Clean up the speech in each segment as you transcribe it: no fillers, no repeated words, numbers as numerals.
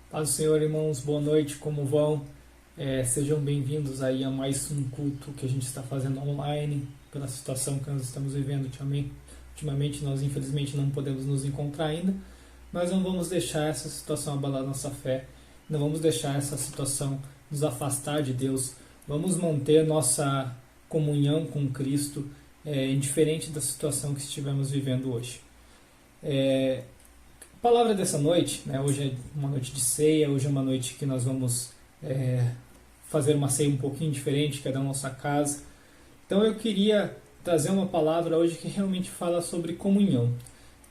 Paz do Senhor, irmãos, boa noite, como vão? Sejam bem-vindos aí a mais um culto que a gente está fazendo online, pela situação que nós estamos vivendo ultimamente. Ultimamente nós infelizmente não podemos nos encontrar ainda, mas não vamos deixar essa situação abalar nossa fé, não vamos deixar essa situação nos afastar de Deus, vamos manter nossa comunhão com Cristo, indiferente da situação que estivermos vivendo hoje. A palavra dessa noite, né, hoje é uma noite de ceia, hoje é uma noite que nós vamos fazer uma ceia um pouquinho diferente, cada um na nossa casa. Então eu queria trazer uma palavra hoje que realmente fala sobre comunhão.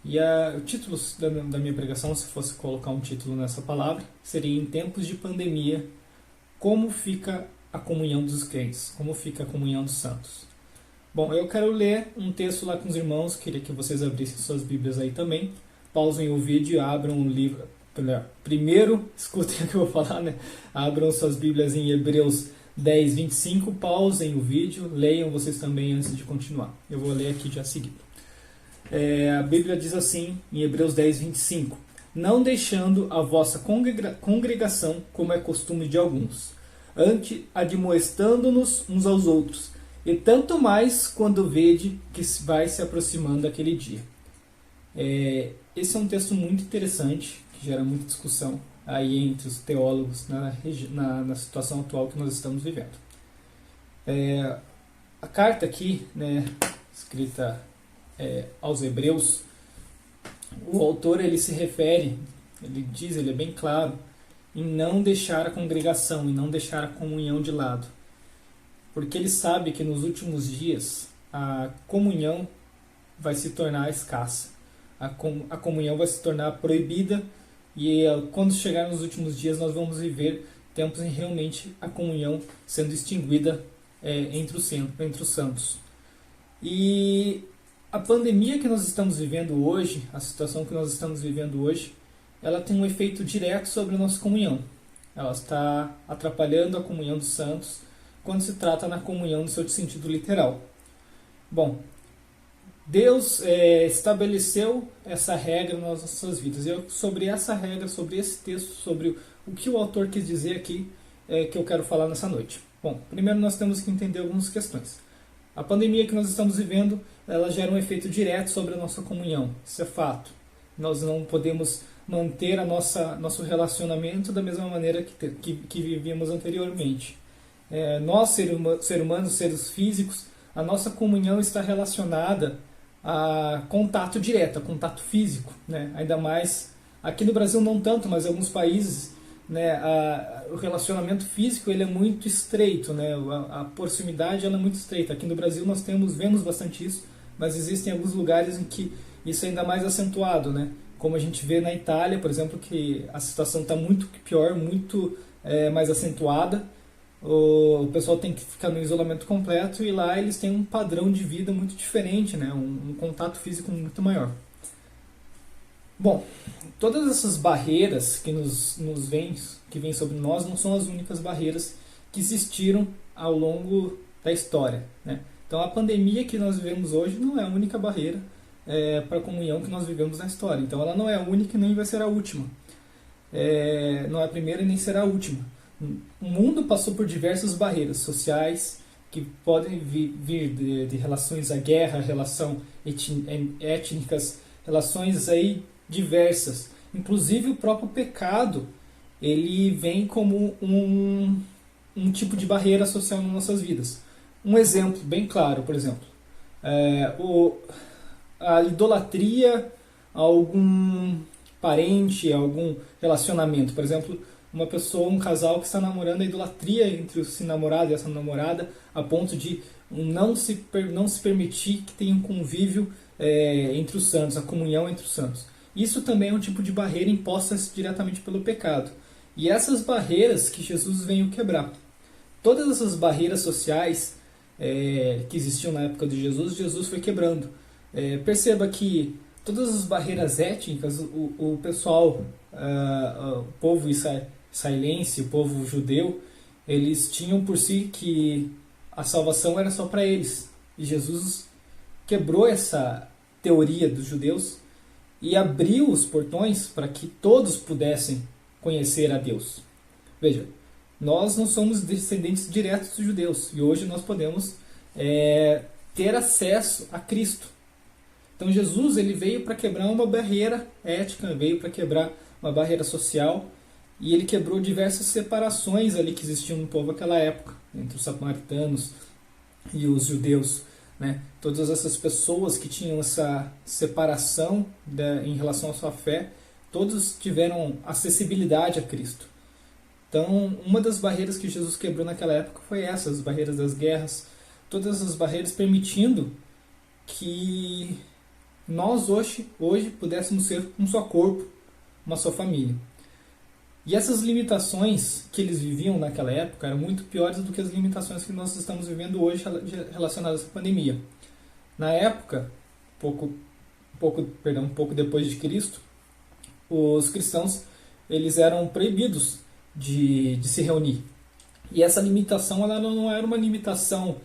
E o título da minha pregação, se fosse colocar um título nessa palavra, seria Em Tempos de Pandemia, como fica a comunhão dos crentes, como fica a comunhão dos santos. Bom, eu quero ler um texto lá com os irmãos, queria que vocês abrissem suas Bíblias aí também. Pausem o vídeo e abram o livro. Primeiro, escutem o que eu vou falar, né? Abram suas Bíblias em Hebreus 10, 25. Pausem o vídeo, leiam vocês também antes de continuar. Eu vou ler aqui já seguido. A Bíblia diz assim, em Hebreus 10, 25. Não deixando a vossa congregação, como é costume de alguns, antes admoestando-nos uns aos outros, e tanto mais quando vede que vai se aproximando aquele dia. Esse é um texto muito interessante, que gera muita discussão aí entre os teólogos na situação atual que nós estamos vivendo. A carta aqui, né, escrita aos Hebreus, o autor ele se refere, ele diz, ele é bem claro, em não deixar a congregação, em não deixar a comunhão de lado. Porque ele sabe que nos últimos dias a comunhão vai se tornar escassa. A comunhão vai se tornar proibida e quando chegar nos últimos dias nós vamos viver tempos em realmente a comunhão sendo extinguida entre os santos. E a pandemia que nós estamos vivendo hoje, a situação que nós estamos vivendo hoje, ela tem um efeito direto sobre a nossa comunhão. Ela está atrapalhando a comunhão dos santos quando se trata na comunhão no seu sentido literal. Bom, Deus estabeleceu essa regra nas nossas vidas. E sobre essa regra, sobre esse texto, sobre o que o autor quis dizer aqui, que eu quero falar nessa noite. Bom, primeiro nós temos que entender algumas questões. A pandemia que nós estamos vivendo, ela gera um efeito direto sobre a nossa comunhão. Isso é fato. Nós não podemos manter nosso relacionamento da mesma maneira que vivíamos anteriormente. Nós, seres humanos, seres físicos, a nossa comunhão está relacionada a contato direto, a contato físico, né? Ainda mais aqui no Brasil não tanto, mas em alguns países, né, o relacionamento físico ele é muito estreito, né? A proximidade ela é muito estreita. Aqui no Brasil nós vemos bastante isso, mas existem alguns lugares em que isso é ainda mais acentuado, né? Como a gente vê na Itália, por exemplo, que a situação está muito pior, muito mais acentuada. O pessoal tem que ficar no isolamento completo e lá eles têm um padrão de vida muito diferente, né? Um contato físico muito maior. Bom, todas essas barreiras que vêm sobre nós não são as únicas barreiras que existiram ao longo da história, né? Então a pandemia que nós vivemos hoje não é a única barreira para a comunhão que nós vivemos na história. Então ela não é a única e nem vai ser a última. Não é a primeira e nem será a última. O mundo passou por diversas barreiras sociais que podem vir de relações à guerra, relações étnicas, relações aí diversas. Inclusive o próprio pecado, ele vem como um tipo de barreira social nas nossas vidas. Um exemplo bem claro, por exemplo, a idolatria a algum parente, a algum relacionamento. Por exemplo, uma pessoa, um casal que está namorando, a idolatria entre esse namorado e essa namorada, a ponto de não se permitir que tenha um convívio entre os santos, a comunhão entre os santos. Isso também é um tipo de barreira imposta diretamente pelo pecado. E essas barreiras que Jesus veio quebrar. Todas essas barreiras sociais que existiam na época de Jesus, Jesus foi quebrando. Perceba que todas as barreiras étnicas, o pessoal, o povo israelense, o povo judeu, eles tinham por si que a salvação era só para eles. E Jesus quebrou essa teoria dos judeus e abriu os portões para que todos pudessem conhecer a Deus. Veja, nós não somos descendentes diretos dos judeus e hoje nós podemos ter acesso a Cristo. Então Jesus ele veio para quebrar uma barreira ética, veio para quebrar uma barreira social e ele quebrou diversas separações ali que existiam no povo naquela época, entre os samaritanos e os judeus, né? Todas essas pessoas que tinham essa separação em relação à sua fé, todos tiveram acessibilidade a Cristo. Então, uma das barreiras que Jesus quebrou naquela época foi essa, as barreiras das guerras, todas as barreiras permitindo que nós hoje pudéssemos ser um só corpo, uma só família. E essas limitações que eles viviam naquela época eram muito piores do que as limitações que nós estamos vivendo hoje relacionadas à pandemia. Na época, um pouco depois de Cristo, os cristãos eles eram proibidos de se reunir. E essa limitação ela não era uma limitação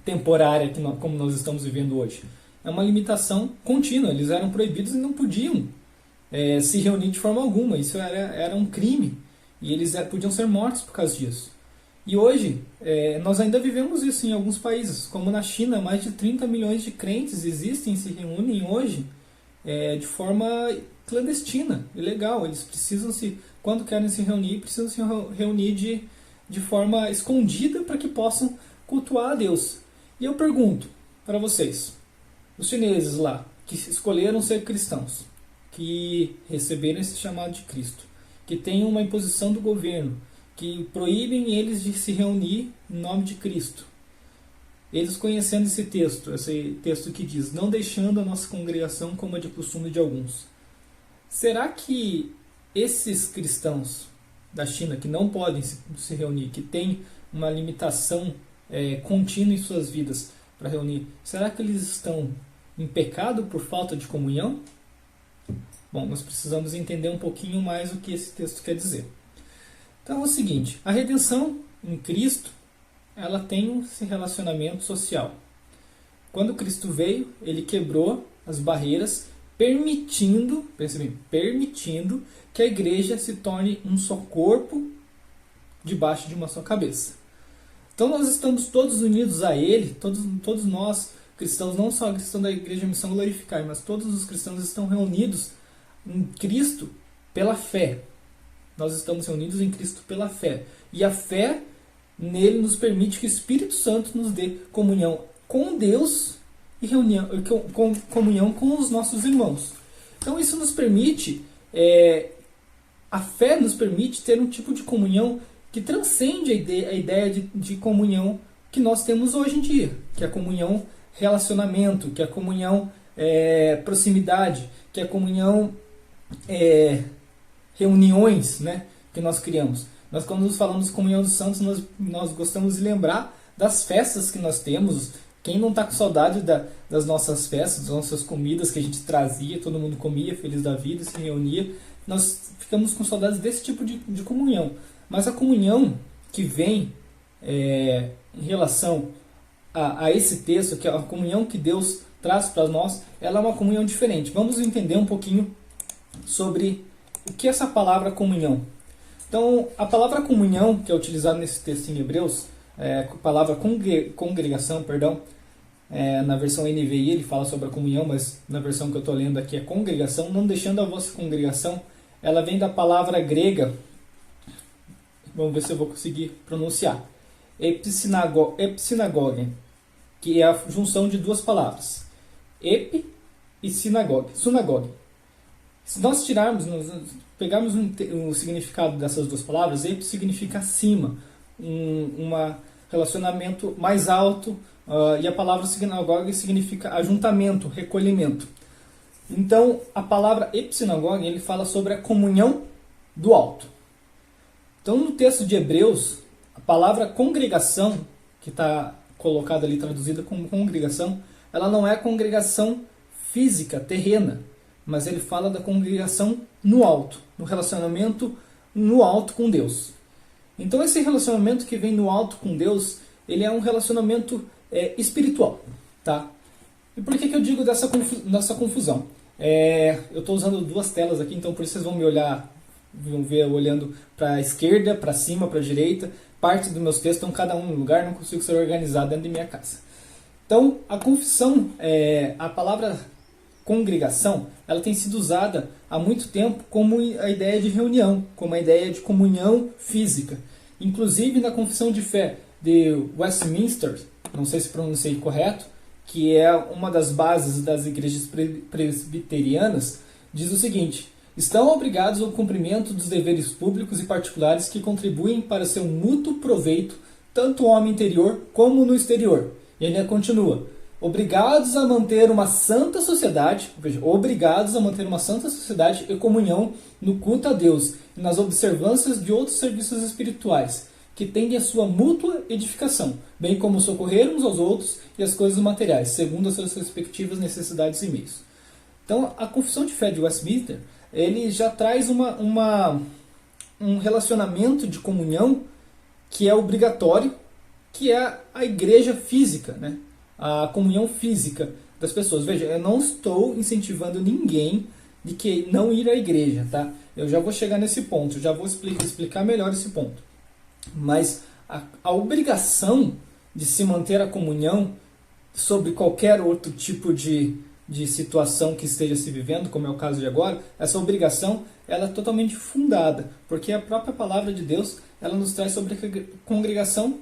temporária como nós estamos vivendo hoje. É uma limitação contínua. Eles eram proibidos e não podiam se reunir de forma alguma. Isso era um crime. E eles podiam ser mortos por causa disso. E hoje, nós ainda vivemos isso em alguns países. Como na China, mais de 30 milhões de crentes existem e se reúnem hoje de forma clandestina, ilegal. Eles precisam quando querem se reunir, precisam se reunir de forma escondida para que possam cultuar a Deus. E eu pergunto para vocês, os chineses lá, que escolheram ser cristãos, que receberam esse chamado de Cristo, que têm uma imposição do governo, que proíbem eles de se reunir em nome de Cristo. Eles conhecendo esse texto que diz, não deixando a nossa congregação como é de costume de alguns. Será que esses cristãos da China, que não podem se reunir, que têm uma limitação contínua em suas vidas para reunir, será que eles estão em pecado por falta de comunhão? Bom, nós precisamos entender um pouquinho mais o que esse texto quer dizer. Então é o seguinte, a redenção em Cristo, ela tem esse relacionamento social. Quando Cristo veio, ele quebrou as barreiras, permitindo que a igreja se torne um só corpo debaixo de uma só cabeça. Então nós estamos todos unidos a Ele, todos nós cristãos, não só a cristão da Igreja Missão Glorificar, mas todos os cristãos estão reunidos em Cristo pela fé. Nós estamos reunidos em Cristo pela fé. E a fé nele nos permite que o Espírito Santo nos dê comunhão com Deus e comunhão com os nossos irmãos. Então isso nos permite, a fé nos permite ter um tipo de comunhão que transcende a ideia de comunhão que nós temos hoje em dia, que é a comunhão relacionamento, que é a comunhão proximidade, que é a comunhão reuniões, né, que nós criamos. Nós, quando nos falamos de comunhão dos santos, nós gostamos de lembrar das festas que nós temos. Quem não está com saudade das nossas festas, das nossas comidas que a gente trazia, todo mundo comia, feliz da vida, se reunia. Nós ficamos com saudades desse tipo de comunhão. Mas a comunhão que vem em relação a esse texto, que é a comunhão que Deus traz para nós, ela é uma comunhão diferente. Vamos entender um pouquinho sobre o que é essa palavra comunhão. Então, a palavra comunhão, que é utilizada nesse texto em Hebreus, a palavra congregação, na versão NVI ele fala sobre a comunhão, mas na versão que eu estou lendo aqui é congregação, não deixando a vossa congregação, ela vem da palavra grega, vamos ver se eu vou conseguir pronunciar, epsinagoge, que é a junção de duas palavras, ep e sinagoge. Se nós pegarmos o significado dessas duas palavras, ep significa acima, um relacionamento mais alto, e a palavra sinagoge significa ajuntamento, recolhimento. Então, a palavra epsinagoge, ele fala sobre a comunhão do alto. Então, no texto de Hebreus, a palavra congregação, que está colocada ali, traduzida como congregação, ela não é congregação física, terrena, mas ele fala da congregação no alto, no relacionamento no alto com Deus. Então esse relacionamento que vem no alto com Deus, ele é um relacionamento espiritual. Tá? E por que eu digo dessa confusão? Eu estou usando duas telas aqui, então por isso vocês vão ver olhando para a esquerda, para cima, para a direita. Parte dos meus textos estão cada um no lugar, não consigo ser organizado dentro de minha casa. Então, a confissão, a palavra congregação, ela tem sido usada há muito tempo como a ideia de reunião, como a ideia de comunhão física. Inclusive na confissão de fé de Westminster, não sei se pronunciei correto, que é uma das bases das igrejas presbiterianas, diz o seguinte: estão obrigados ao cumprimento dos deveres públicos e particulares que contribuem para seu mútuo proveito, tanto no homem interior como no exterior. E ainda continua: obrigados a manter uma santa sociedade, veja, obrigados a manter uma santa sociedade e comunhão no culto a Deus e nas observâncias de outros serviços espirituais, que tendem a sua mútua edificação, bem como socorrer uns aos outros e as coisas materiais, segundo as suas respectivas necessidades e meios. Então, a confissão de fé de Westminster, ele já traz um relacionamento de comunhão que é obrigatório, que é a igreja física, né? A comunhão física das pessoas. Veja, eu não estou incentivando ninguém de que não ir à igreja, tá? Eu já vou chegar nesse ponto, já vou explicar melhor esse ponto. Mas a obrigação de se manter a comunhão sobre qualquer outro tipo de situação que esteja se vivendo, como é o caso de agora, essa obrigação ela é totalmente fundada, porque a própria palavra de Deus ela nos traz sobre a congregação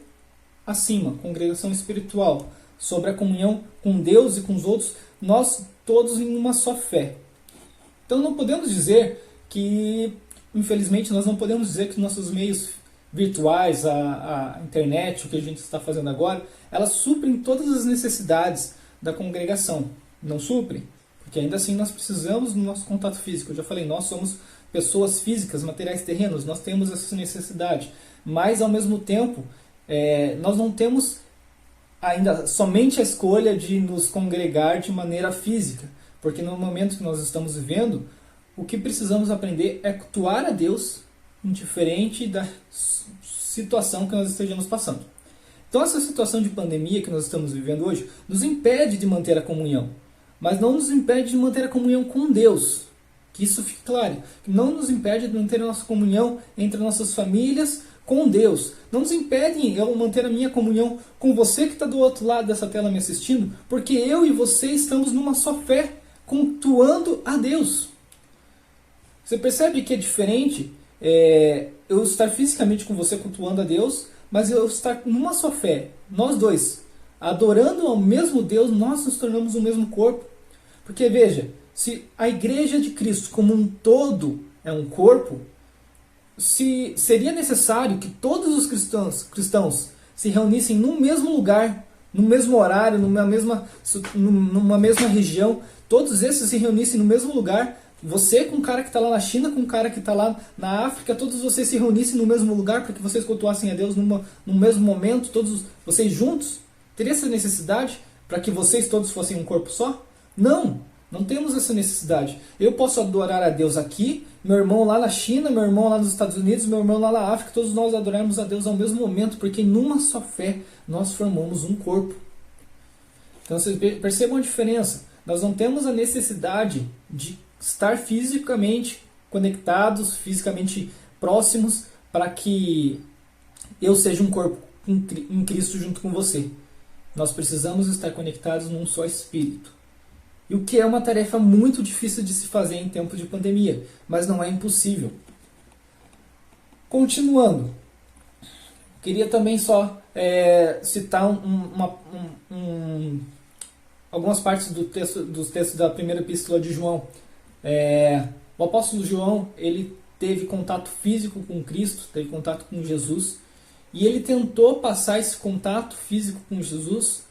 acima, congregação espiritual, sobre a comunhão com Deus e com os outros, nós todos em uma só fé. Então não podemos dizer que, infelizmente, nós não podemos dizer que nossos meios virtuais, a internet, o que a gente está fazendo agora, elas suprem todas as necessidades da congregação. Não suprem, porque ainda assim nós precisamos do nosso contato físico. Eu já falei, nós somos pessoas físicas, materiais terrenos, nós temos essa necessidade. Mas, ao mesmo tempo, nós não temos ainda somente a escolha de nos congregar de maneira física, porque no momento que nós estamos vivendo, o que precisamos aprender é cultuar a Deus, indiferente da situação que nós estejamos passando. Então essa situação de pandemia que nós estamos vivendo hoje nos impede de manter a comunhão, mas não nos impede de manter a comunhão com Deus. Que isso fique claro. Não nos impede de manter a nossa comunhão entre nossas famílias com Deus. Não nos impede eu manter a minha comunhão com você que está do outro lado dessa tela me assistindo, porque eu e você estamos numa só fé, cultuando a Deus. Você percebe que é diferente eu estar fisicamente com você cultuando a Deus, mas eu estar numa só fé, nós dois, adorando ao mesmo Deus, nós nos tornamos o mesmo corpo. Porque veja, se a igreja de Cristo como um todo é um corpo, se seria necessário que todos os cristãos se reunissem no mesmo lugar, no mesmo horário, numa mesma região, todos esses se reunissem no mesmo lugar, você com o cara que está lá na China, com o cara que está lá na África, todos vocês se reunissem no mesmo lugar para que vocês cultuassem a Deus no mesmo momento, todos vocês juntos? Teria essa necessidade para que vocês todos fossem um corpo só? Não temos essa necessidade. Eu posso adorar a Deus aqui, meu irmão lá na China, meu irmão lá nos Estados Unidos, meu irmão lá na África, todos nós adoramos a Deus ao mesmo momento, porque numa só fé nós formamos um corpo. Então vocês percebam a diferença. Nós não temos a necessidade de estar fisicamente conectados, fisicamente próximos, para que eu seja um corpo em Cristo junto com você. Nós precisamos estar conectados num só espírito. E o que é uma tarefa muito difícil de se fazer em tempo de pandemia, mas não é impossível. Continuando, queria também só citar algumas partes dos textos da primeira epístola de João. O apóstolo João, ele teve contato físico com Cristo, teve contato com Jesus, e ele tentou passar esse contato físico com Jesus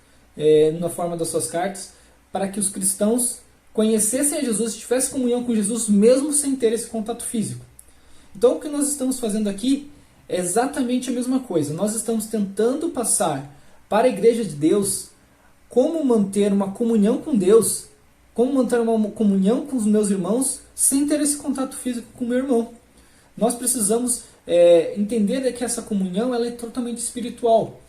na forma das suas cartas, para que os cristãos conhecessem a Jesus e tivessem comunhão com Jesus, mesmo sem ter esse contato físico. Então o que nós estamos fazendo aqui é exatamente a mesma coisa. Nós estamos tentando passar para a igreja de Deus como manter uma comunhão com Deus, como manter uma comunhão com os meus irmãos sem ter esse contato físico com o meu irmão. Nós precisamos entender que essa comunhão ela é totalmente espiritual.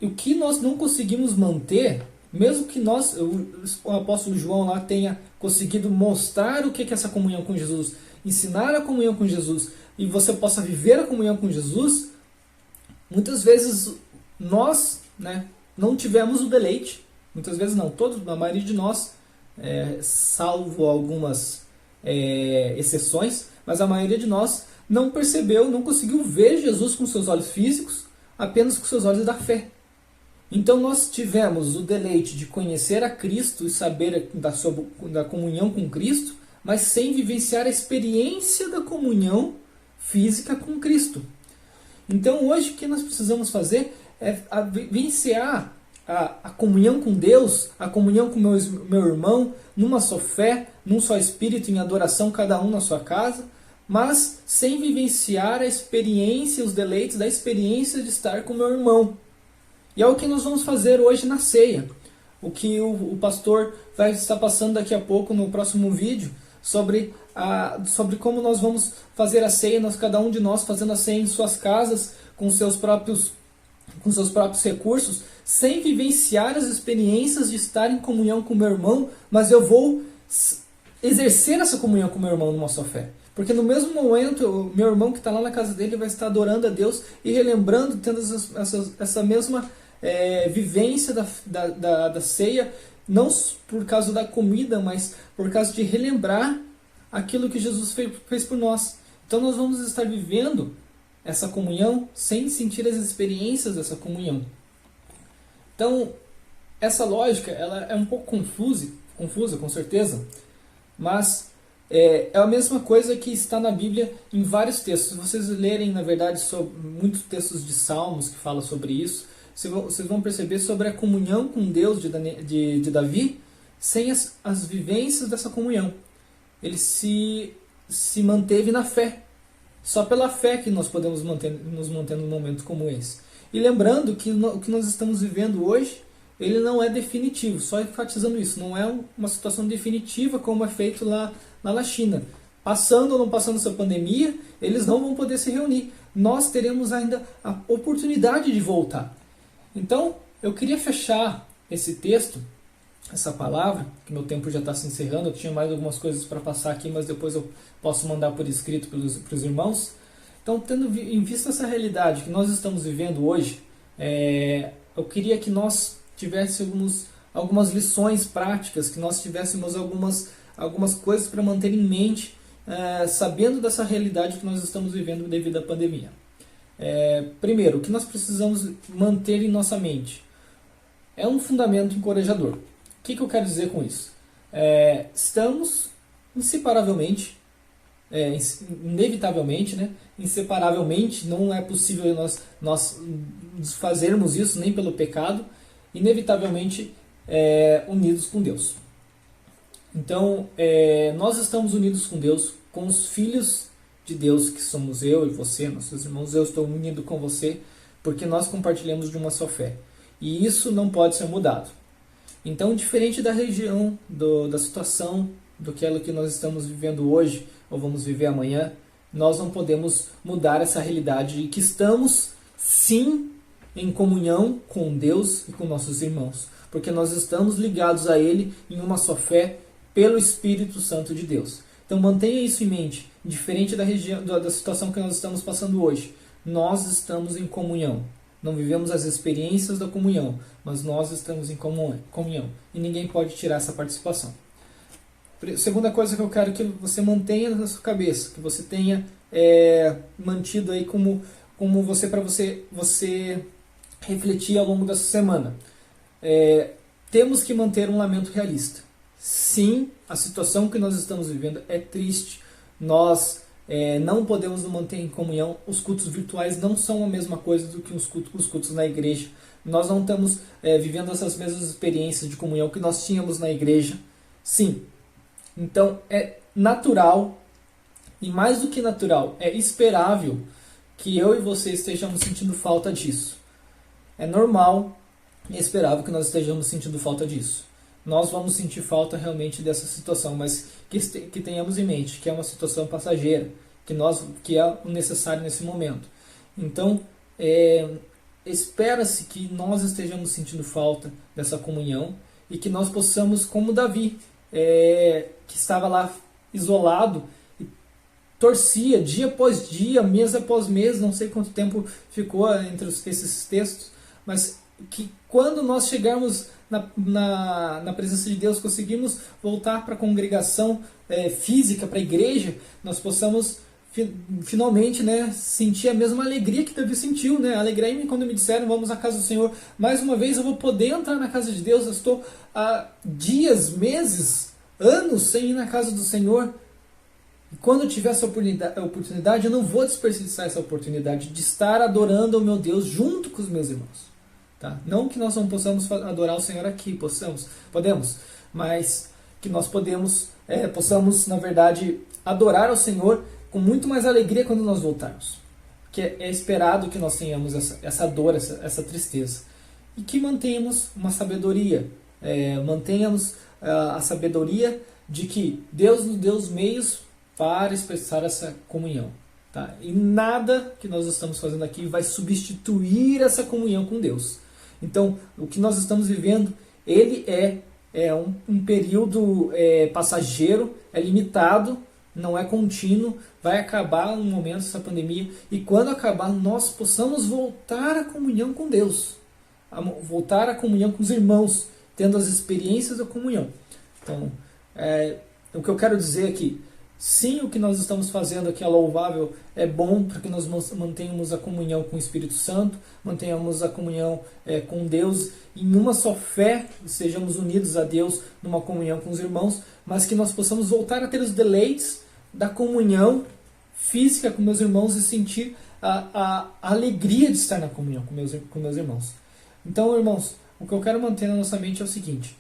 E o que nós não conseguimos manter Mesmo que o apóstolo João lá tenha conseguido mostrar o que é essa comunhão com Jesus, ensinar a comunhão com Jesus, e você possa viver a comunhão com Jesus, muitas vezes nós, né, não tivemos o deleite, muitas vezes não, a maioria de nós, salvo algumas exceções, mas a maioria de nós não percebeu, não conseguiu ver Jesus com seus olhos físicos, apenas com seus olhos da fé. Então nós tivemos o deleite de conhecer a Cristo e saber da comunhão com Cristo, mas sem vivenciar a experiência da comunhão física com Cristo. Então hoje o que nós precisamos fazer é vivenciar a comunhão com Deus, a comunhão com meu irmão, numa só fé, num só espírito, em adoração, cada um na sua casa, mas sem vivenciar a experiência, os deleites da experiência de estar com meu irmão. E é o que nós vamos fazer hoje na ceia. O que o pastor vai estar passando daqui a pouco no próximo vídeo, sobre como nós vamos fazer a ceia, cada um de nós fazendo a ceia em suas casas, com seus próprios recursos, sem vivenciar as experiências de estar em comunhão com meu irmão, mas eu vou exercer essa comunhão com meu irmão numa só fé. Porque no mesmo momento, o meu irmão que está lá na casa dele vai estar adorando a Deus e relembrando, tendo essa mesma vivência da ceia, não por causa da comida, mas por causa de relembrar aquilo que Jesus fez por nós. Então nós vamos estar vivendo essa comunhão sem sentir as experiências dessa comunhão. Então, essa lógica ela é um pouco confusa com certeza, mas é a mesma coisa que está na Bíblia em vários textos. Se vocês lerem, na verdade, sobre muitos textos de Salmos que falam sobre isso, vocês vão perceber sobre a comunhão com Deus de Davi, sem as vivências dessa comunhão. Ele se manteve na fé. Só pela fé que nós podemos nos manter num momento como esse. E lembrando que o que nós estamos vivendo hoje, ele não é definitivo. Só enfatizando isso, não é uma situação definitiva como é feito lá na China. Passando ou não passando essa pandemia, eles não vão poder se reunir. Nós teremos ainda a oportunidade de voltar. Então, eu queria fechar esse texto, essa palavra, que meu tempo já está se encerrando. Eu tinha mais algumas coisas para passar aqui, mas depois eu posso mandar por escrito para os irmãos. Então, tendo em vista essa realidade que nós estamos vivendo hoje, eu queria que nós tivéssemos algumas lições práticas, que nós tivéssemos algumas coisas para manter em mente, sabendo dessa realidade que nós estamos vivendo devido à pandemia. Primeiro, o que nós precisamos manter em nossa mente é um fundamento encorajador. O que eu quero dizer com isso? Estamos inseparavelmente, inevitavelmente, né? Inseparavelmente, não é possível nós fazermos isso nem pelo pecado, inevitavelmente unidos com Deus. Então, nós estamos unidos com Deus, com os filhos de Deus, que somos eu e você, nossos irmãos. Eu estou unido com você, porque nós compartilhamos de uma só fé. E isso não pode ser mudado. Então, diferente da região, da situação, do que nós estamos vivendo hoje, ou vamos viver amanhã, nós não podemos mudar essa realidade de que estamos, sim, em comunhão com Deus e com nossos irmãos. Porque nós estamos ligados a Ele em uma só fé, pelo Espírito Santo de Deus. Então mantenha isso em mente, diferente da região, da situação que nós estamos passando hoje. Nós estamos em comunhão. Não vivemos as experiências da comunhão, mas nós estamos em comunhão. E ninguém pode tirar essa participação. Segunda coisa que eu quero que você mantenha na sua cabeça, que você tenha mantido aí como para você refletir ao longo dessa semana. Temos que manter um lamento realista. Sim, a situação que nós estamos vivendo é triste. Nós não podemos nos manter em comunhão. Os cultos virtuais não são a mesma coisa do que os cultos na igreja. Nós não estamos vivendo essas mesmas experiências de comunhão que nós tínhamos na igreja. Sim. Então é natural, e mais do que natural, é esperável que eu e você estejamos sentindo falta disso. É normal e esperável que nós estejamos sentindo falta disso. Nós vamos sentir falta realmente dessa situação, mas que tenhamos em mente que é uma situação passageira, que é o necessário nesse momento. Então, espera-se que nós estejamos sentindo falta dessa comunhão e que nós possamos, como Davi, que estava lá isolado, e torcia dia após dia, mês após mês, não sei quanto tempo ficou entre esses textos, mas que quando nós chegarmos na presença de Deus, conseguimos voltar para a congregação física, para a igreja, nós possamos finalmente, né, sentir a mesma alegria que Davi sentiu, né? Alegrei-me quando me disseram, vamos à casa do Senhor. Mais uma vez eu vou poder entrar na casa de Deus. Eu estou há dias, meses, anos sem ir na casa do Senhor. E quando eu tiver essa oportunidade, eu não vou desperdiçar essa oportunidade de estar adorando ao meu Deus junto com os meus irmãos. Tá? Não que nós não possamos adorar o Senhor aqui, podemos, mas que nós possamos, na verdade, adorar ao Senhor com muito mais alegria quando nós voltarmos. Que é esperado que nós tenhamos essa dor, essa tristeza. E que mantenhamos uma sabedoria. Mantenhamos a sabedoria de que Deus nos deu os meios para expressar essa comunhão. Tá? E nada que nós estamos fazendo aqui vai substituir essa comunhão com Deus. Então, o que nós estamos vivendo, ele é um período passageiro, é limitado, não é contínuo, vai acabar um momento essa pandemia, e quando acabar nós possamos voltar à comunhão com Deus, voltar à comunhão com os irmãos, tendo as experiências da comunhão. Então, o que eu quero dizer aqui, sim, o que nós estamos fazendo aqui é louvável, é bom para que nós mantenhamos a comunhão com o Espírito Santo, mantenhamos a comunhão com Deus, em uma só fé, sejamos unidos a Deus numa comunhão com os irmãos, mas que nós possamos voltar a ter os deleites da comunhão física com meus irmãos e sentir a alegria de estar na comunhão com meus irmãos. Então, irmãos, o que eu quero manter na nossa mente é o seguinte,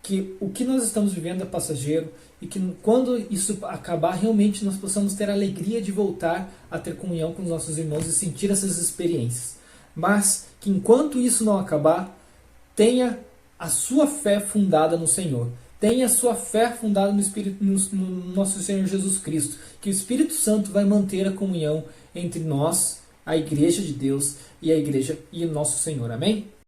que o que nós estamos vivendo é passageiro e que quando isso acabar, realmente nós possamos ter a alegria de voltar a ter comunhão com os nossos irmãos e sentir essas experiências. Mas que enquanto isso não acabar, tenha a sua fé fundada no Senhor. Tenha a sua fé fundada no nosso Senhor Jesus Cristo. Que o Espírito Santo vai manter a comunhão entre nós, a Igreja de Deus, e a Igreja e o nosso Senhor. Amém?